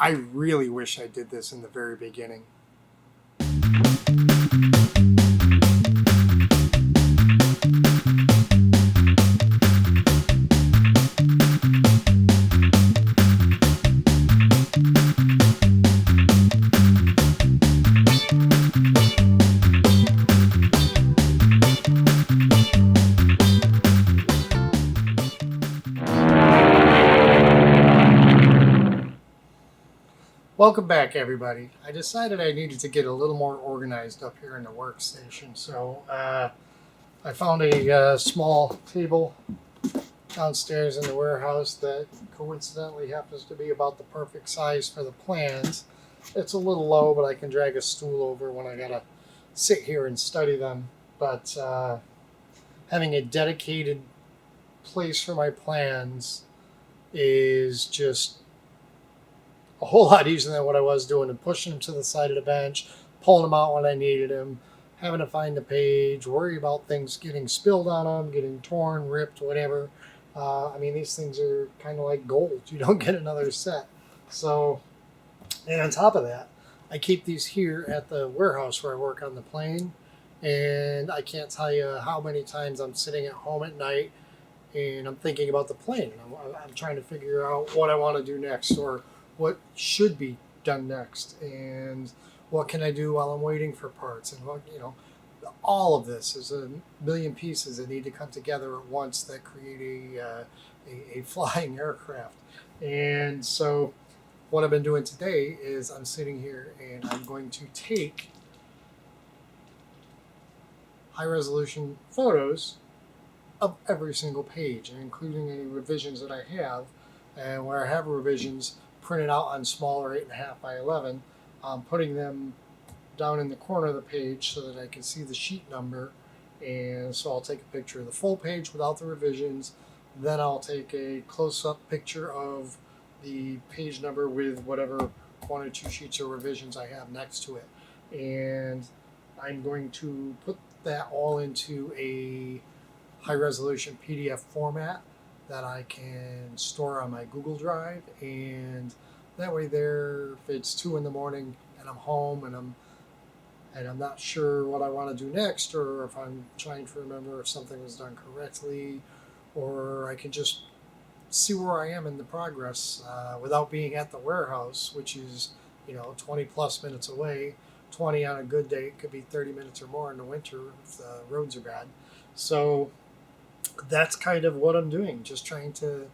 I really wish I did this in the very beginning. Welcome back, everybody. I decided I needed to get a little more organized up here in the workstation, so I found a small table downstairs in the warehouse that coincidentally happens to be about the perfect size for the plans. It's a little low, but I can drag a stool over when I gotta sit here and study them. But having a dedicated place for my plans is just a whole lot easier than what I was doing and pushing them to the side of the bench, pulling them out when I needed them, having to find the page, worry about things getting spilled on them, getting torn, ripped, whatever. I mean, these things are kind of like gold. You don't get another set. So, and on top of that, I keep these here at the warehouse where I work on the plane. And I can't tell you how many times I'm sitting at home at night and I'm thinking about the plane. And I'm trying to figure out what I want to do next, or what should be done next, and what can I do while I'm waiting for parts, and what, all of this is a million pieces that need to come together at once that create a flying aircraft. And so what I've been doing today is I'm sitting here and I'm going to take high resolution photos of every single page, and including any revisions that I have, and where I have revisions printed out on smaller 8.5 by 11, putting them down in the corner of the page so that I can see the sheet number. And so I'll take a picture of the full page without the revisions. Then I'll take a close-up picture of the page number with whatever 1 or 2 sheets of revisions I have next to it. And I'm going to put that all into a high-resolution PDF format that I can store on my Google Drive, and that way there, if it's 2 in the morning and I'm home and I'm not sure what I want to do next, or if I'm trying to remember if something was done correctly, or I can just see where I am in the progress without being at the warehouse, which is 20 plus minutes away. 20 on a good day, it could be 30 minutes or more in the winter if the roads are bad. So that's kind of what I'm doing, just trying to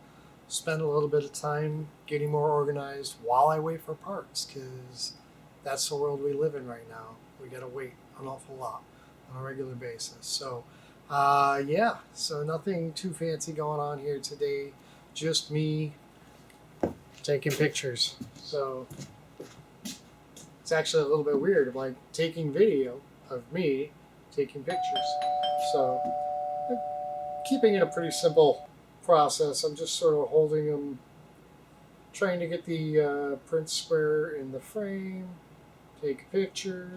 spend a little bit of time getting more organized while I wait for parts, because that's the world we live in right now. We got to wait an awful lot on a regular basis. So, so nothing too fancy going on here today, just me taking pictures. So it's actually a little bit weird. I'm like taking video of me taking pictures. So keeping it a pretty simple process. I'm just sort of holding them, trying to get the print square in the frame, take a picture,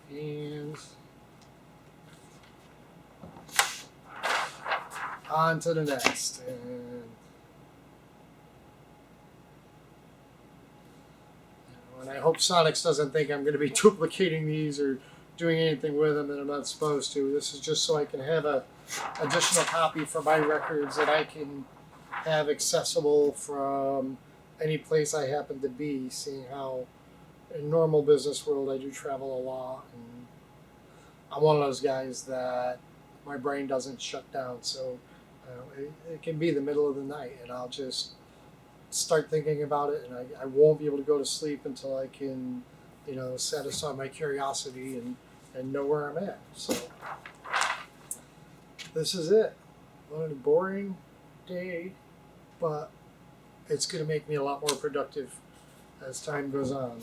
and on to the next. And I hope Sonex doesn't think I'm going to be duplicating these or doing anything with them that I'm not supposed to. This is just so I can have a additional copy for my records that I can have accessible from any place I happen to be, seeing how in normal business world I do travel a lot, and I'm one of those guys that my brain doesn't shut down, so it can be the middle of the night and I'll just start thinking about it, and I won't be able to go to sleep until I can satisfy my curiosity and know where I'm at. So this is it. What a boring day, but it's going to make me a lot more productive as time goes on.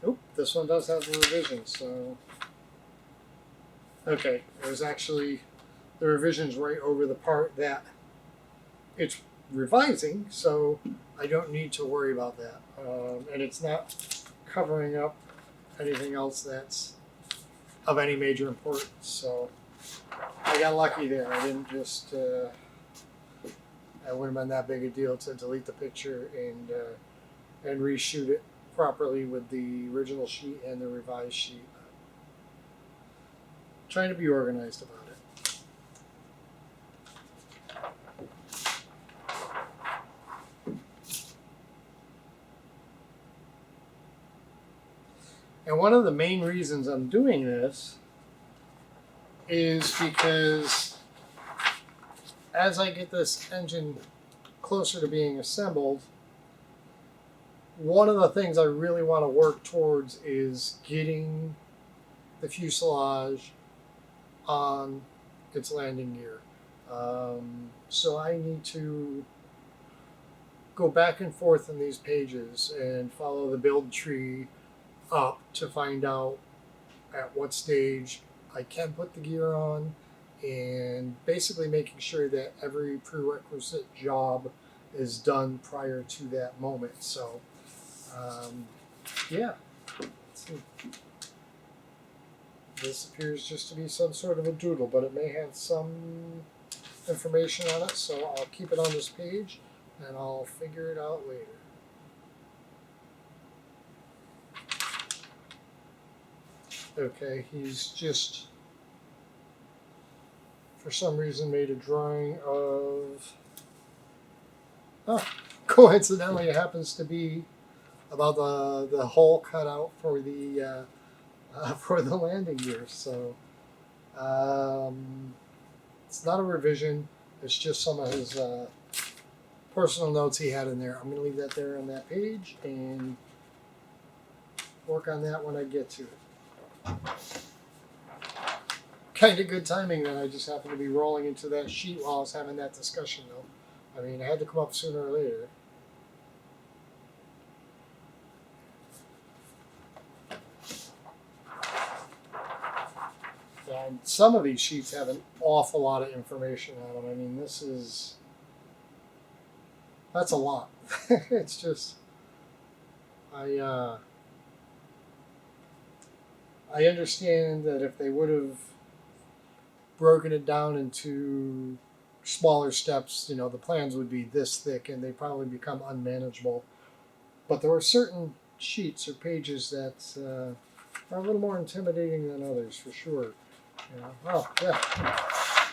Oop, this one does have the revisions, so okay, there's actually the revisions right over the part that it's revising, so I don't need to worry about that. And it's not covering up anything else that's of any major importance. So I got lucky there. I didn't just, it wouldn't have been that big a deal to delete the picture and reshoot it properly with the original sheet and the revised sheet. Trying to be organized about it. And one of the main reasons I'm doing this is because as I get this engine closer to being assembled, one of the things I really want to work towards is getting the fuselage on its landing gear. So I need to go back and forth in these pages and follow the build tree up to find out at what stage I can put the gear on, and basically making sure that every prerequisite job is done prior to that moment. So yeah, let's see. This appears just to be some sort of a doodle, but it may have some information on it, so I'll keep it on this page and I'll figure it out later. Okay, he's just, for some reason, made a drawing of, coincidentally it happens to be about the hole cut out for the landing gear. So it's not a revision, it's just some of his personal notes he had in there. I'm going to leave that there on that page and work on that when I get to it. Kind of good timing that I just happened to be rolling into that sheet while I was having that discussion, though. I mean, it had to come up sooner or later. And some of these sheets have an awful lot of information on them. I mean, that's a lot. It's just, I understand that if they would have broken it down into smaller steps, the plans would be this thick and they'd probably become unmanageable. But there are certain sheets or pages that are a little more intimidating than others, for sure. Oh, yeah.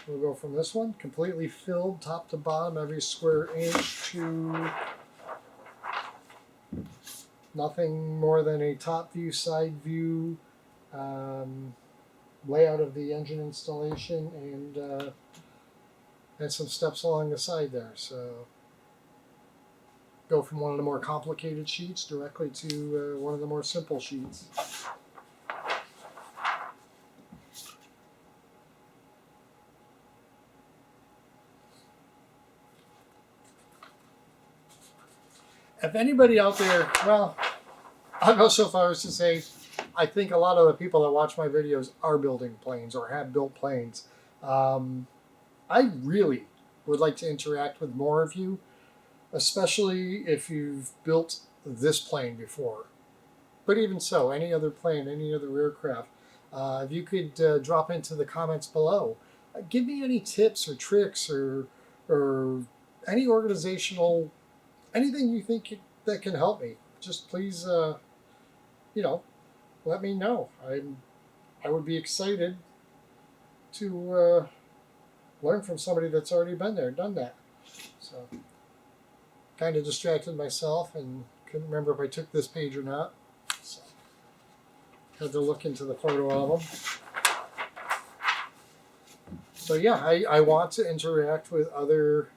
We'll go from this one, completely filled top to bottom, every square inch, to nothing more than a top view, side view, layout of the engine installation, and some steps along the side there. So go from one of the more complicated sheets directly to one of the more simple sheets. If anybody out there, well, I'll go so far as to say I think a lot of the people that watch my videos are building planes or have built planes. I really would like to interact with more of you, especially if you've built this plane before. But even so, any other plane, any other aircraft, if you could drop into the comments below, give me any tips or tricks or any organizational, anything you think that can help me. Just please, let me know. I would be excited to learn from somebody that's already been there, done that. So, kind of distracted myself and couldn't remember if I took this page or not. So, had to look into the photo album. So yeah, I want to interact with other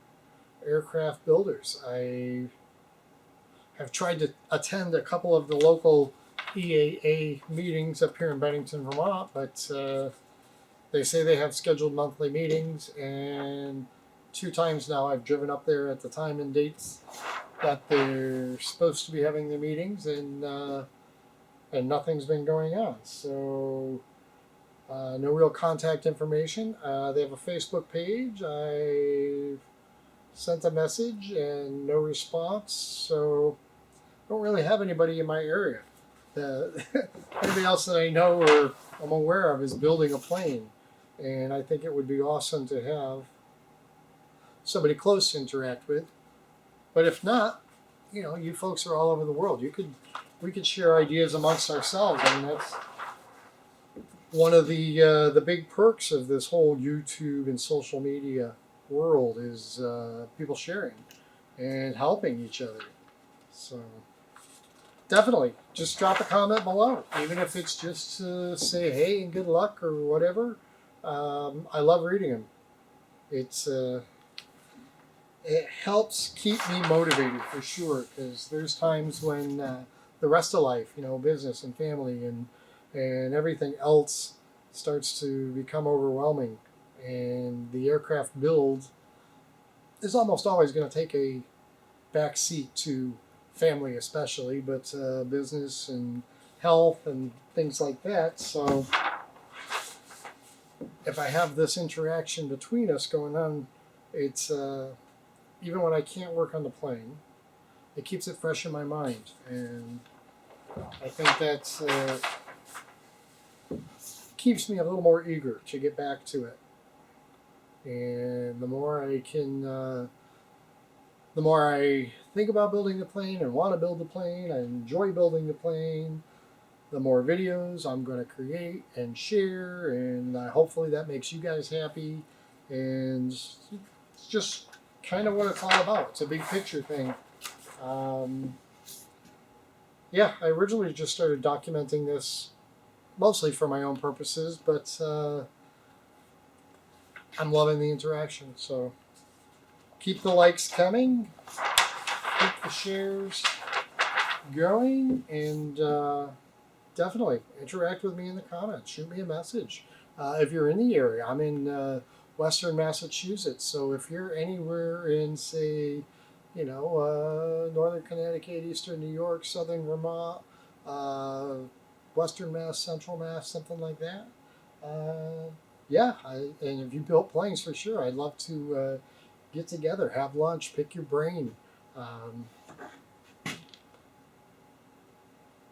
aircraft builders. I have tried to attend a couple of the local EAA meetings up here in Bennington, Vermont, but they say they have scheduled monthly meetings, and 2 times now I've driven up there at the time and dates that they're supposed to be having the meetings, and nothing's been going on. So no real contact information. They have a Facebook page. I sent a message and no response, so I don't really have anybody in my area. The anybody else that I know or I'm aware of is building a plane, and I think it would be awesome to have somebody close to interact with. But if not, you folks are all over the world. We could share ideas amongst ourselves. I mean, that's one of the big perks of this whole YouTube and social media world is people sharing and helping each other. So definitely, just drop a comment below, even if it's just to say hey and good luck or whatever. I love reading them. It helps keep me motivated for sure because there's times when the rest of life, business and family and everything else starts to become overwhelming, and the aircraft build is almost always going to take a back seat to family, especially, but business and health and things like that. So if I have this interaction between us going on, it's even when I can't work on the plane, it keeps it fresh in my mind, and I think that keeps me a little more eager to get back to it. And the more I think about building the plane and want to build the plane, I enjoy building the plane. The more videos I'm going to create and share, and hopefully that makes you guys happy. And it's just kind of what it's all about. It's a big picture thing. Yeah, I originally just started documenting this mostly for my own purposes, but I'm loving the interaction. So keep the likes coming, keep the shares going, and definitely interact with me in the comments. Shoot me a message. If you're in the area, I'm in Western Massachusetts, so if you're anywhere in, say, Northern Connecticut, Eastern New York, Southern Vermont, uh, Western Mass, Central Mass, something like that. Yeah, and if you built planes for sure, I'd love to get together, have lunch, pick your brain. Um,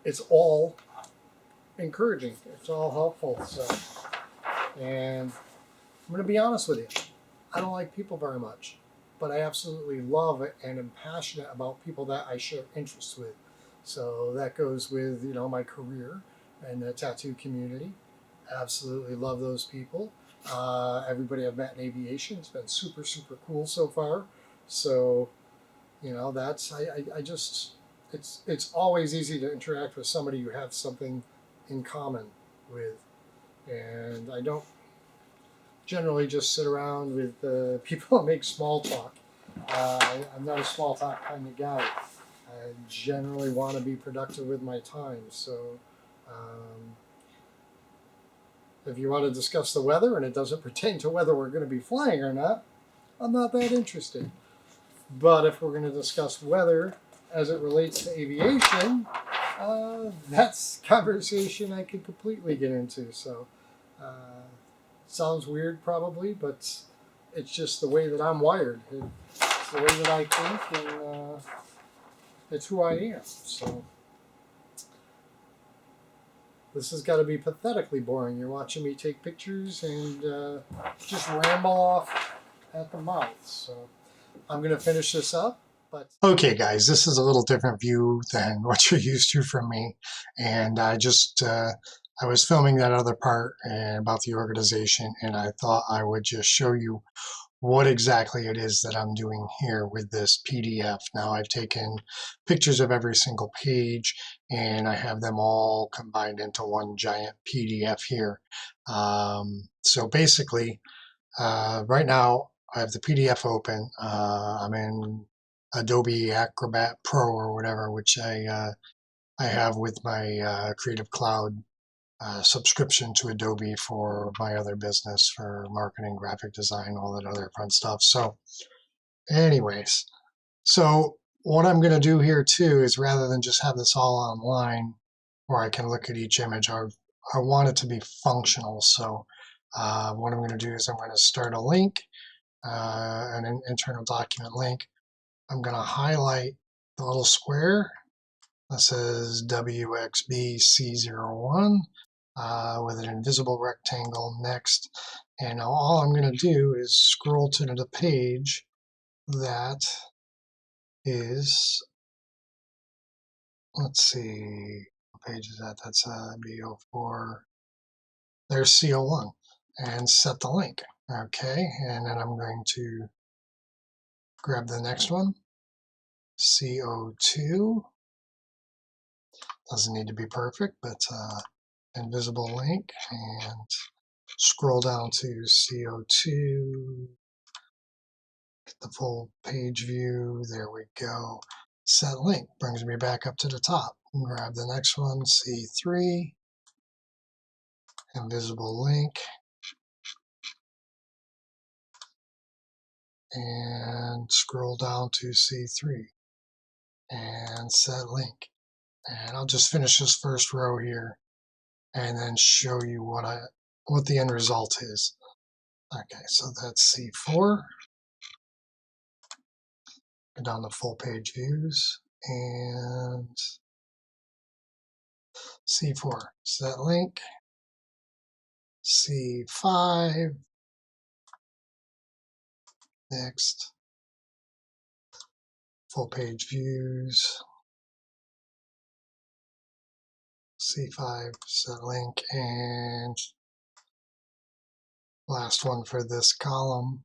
it's all encouraging. It's all helpful. So, and I'm going to be honest with you. I don't like people very much, but I absolutely love it and am passionate about people that I share interests with. So that goes with my career and the tattoo community. Absolutely love those people. Everybody I've met in aviation has been super super cool so far. So that's I just it's always easy to interact with somebody you have something in common with, and I don't generally just sit around with people that make small talk. I'm not a small talk kind of guy. I generally want to be productive with my time. So um, if you want to discuss the weather and it doesn't pertain to whether we're going to be flying or not, I'm not that interested. But if we're going to discuss weather as it relates to aviation, that's conversation I could completely get into. So, sounds weird probably, but it's just the way that I'm wired. It's the way that I think, and it's who I am. So, this has got to be pathetically boring. You're watching me take pictures and just ramble off at the mouth. So, I'm going to finish this up. But okay, guys, this is a little different view than what you're used to from me. And I was filming that other part about the organization, and I thought I would just show you what exactly it is that I'm doing here with this PDF. Now I've taken pictures of every single page, and I have them all combined into one giant PDF here. So basically, right now, I have the PDF open. I'm in Adobe Acrobat Pro or whatever, which I have with my Creative Cloud subscription to Adobe for my other business for marketing, graphic design, all that other fun stuff. So, anyways, so what I'm going to do here too is rather than just have this all online where I can look at each image, I want it to be functional. So, what I'm going to do is I'm going to start a link, an internal document link. I'm going to highlight the little square that says WXBC01 with an invisible rectangle next. And now all I'm going to do is scroll to the page that is, let's see, what page is that? That's B04. There's CO1 and set the link. Okay, and then I'm going to grab the next one, CO2. Doesn't need to be perfect, but invisible link, and scroll down to CO2, get the full page view. There we go. Set link brings me back up to the top. Grab the next one, C3, invisible link, and scroll down to C3 and set link. And I'll just finish this first row here and then show you what the end result is. Okay, so that's C4. Go down to full page views and C4. Set link. C5. Next. Full page views. C5. Set link. And last one for this column.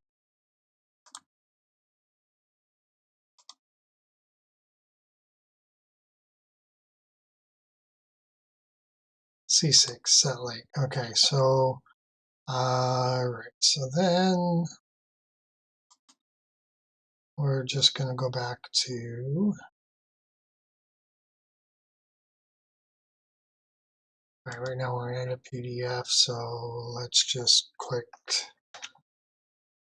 C6. Set link. Okay, so alright, so then we're just going to go back to, right now we're in a PDF, so let's just click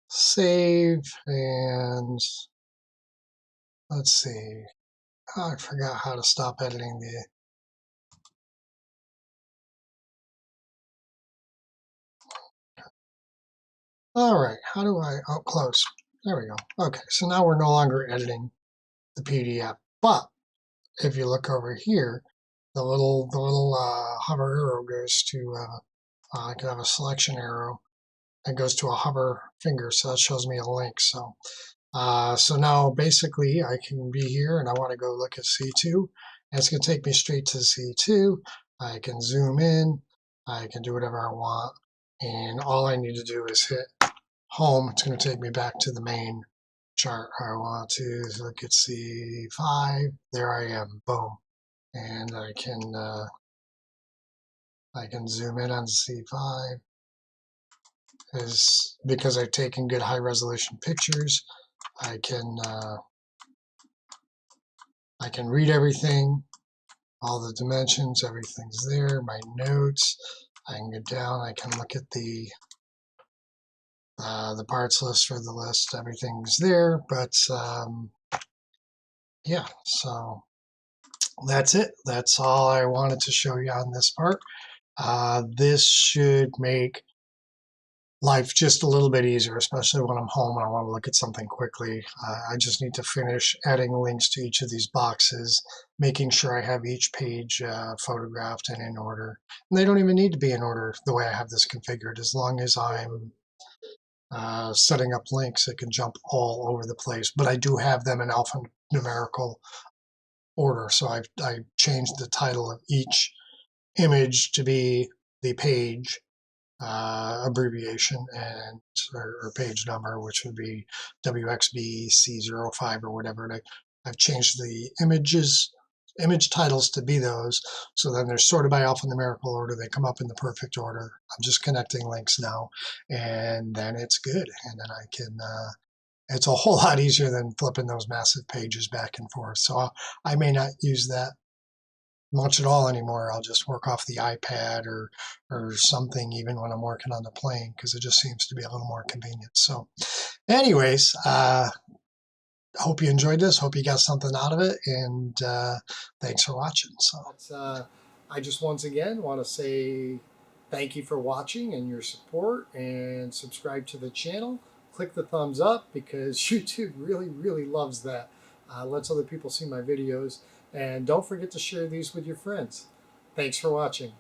save, and let's see. Oh, I forgot how to stop editing the. All right, how do I, oh, close. There we go. Okay, so now we're no longer editing the PDF, but if you look over here, the little hover arrow goes to, I can have a selection arrow. It goes to a hover finger, so that shows me a link. So now basically I can be here and I want to go look at C2, and it's going to take me straight to C2. I can zoom in, I can do whatever I want, and all I need to do is hit home. It's going to take me back to the main chart. I want to look at C5. There I am. Boom. And I can zoom in on C5. Is because I've taken good high resolution pictures. I can read everything, all the dimensions, everything's there, my notes. I can go down, I can look at the parts list for the list, everything's there, but yeah, so that's it. That's all I wanted to show you on this part. This should make life just a little bit easier, especially when I'm home and I want to look at something quickly. I just need to finish adding links to each of these boxes, making sure I have each page photographed and in order. And they don't even need to be in order the way I have this configured. As long as I'm setting up links, it can jump all over the place. But I do have them in alphanumerical order. So I changed the title of each image to be the page abbreviation and or page number, which would be WXBC05 or whatever. And I've changed the image titles to be those, so then they're sorted by alphanumerical order. They come up in the perfect order. I'm just connecting links now, and then it's good. And then I can. It's a whole lot easier than flipping those massive pages back and forth. So I may not use that much at all anymore. I'll just work off the iPad or something, even when I'm working on the plane, because it just seems to be a little more convenient. So anyways, hope you enjoyed this. Hope you got something out of it, and thanks for watching. So I just once again want to say thank you for watching and your support, and subscribe to the channel. Click the thumbs up because YouTube really loves that. Lets other people see my videos. And don't forget to share these with your friends. Thanks for watching.